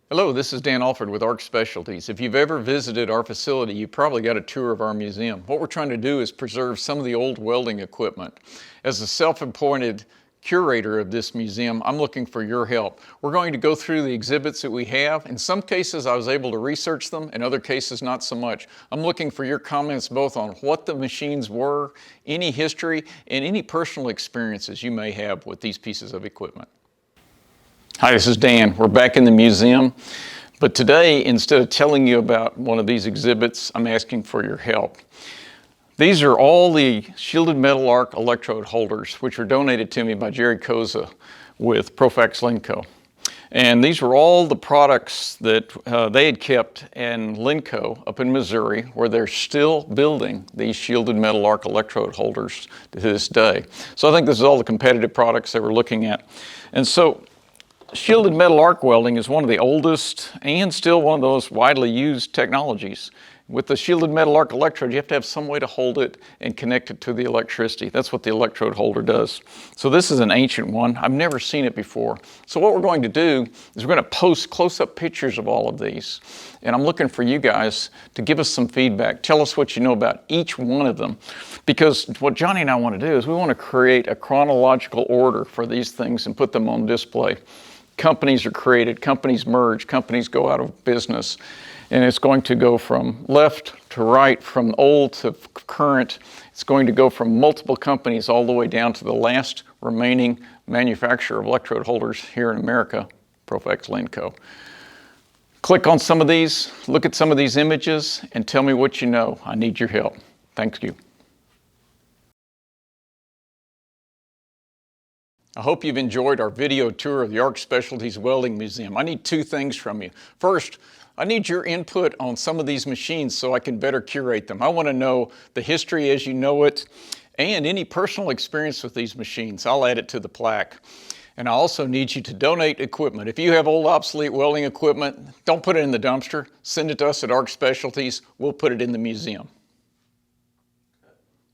Hello, this is Dan Alford with ARC Specialties. If you've ever visited our facility, you probably got a tour of our museum. What we're trying to do is preserve some of the old welding equipment. As the self-appointed curator of this museum, I'm looking for your help. We're going to go through the exhibits that we have. In some cases, I was able to research them. In other cases, not so much. I'm looking for your comments both on what the machines were, any history, and any personal experiences you may have with these pieces of equipment. Hi, this is Dan. We're back in the museum, but today, instead of telling you about one of these exhibits, I'm asking for your help. These are all the shielded metal arc electrode holders, which were donated to me by Jerry Koza with Profax Linco. And these were all the products that they had kept in Linco up in Missouri, where they're still building these shielded metal arc electrode holders to this day. So I think this is all the competitive products they were looking at. And so shielded metal arc welding is one of the oldest and still one of those widely used technologies. With the shielded metal arc electrode, you have to have some way to hold it and connect it to the electricity. That's what the electrode holder does. So this is an ancient one. I've never seen it before. So what we're going to do is we're going to post close-up pictures of all of these. And I'm looking for you guys to give us some feedback. Tell us what you know about each one of them. Because what Johnny and I want to do is we want to create a chronological order for these things and put them on display. Companies are created, companies merge, companies go out of business, and it's going to go from left to right, from old to current. It's going to go from multiple companies all the way down to the last remaining manufacturer of electrode holders here in America, Profax Linco. Click on some of these, look at some of these images, and tell me what you know. I need your help. Thank you. I hope you've enjoyed our video tour of the ARC Specialties Welding Museum. I need two things from you. First, I need your input on some of these machines so I can better curate them. I want to know the history as you know it and any personal experience with these machines. I'll add it to the plaque. And I also need you to donate equipment. If you have old obsolete welding equipment, don't put it in the dumpster. Send it to us at ARC Specialties. We'll put it in the museum.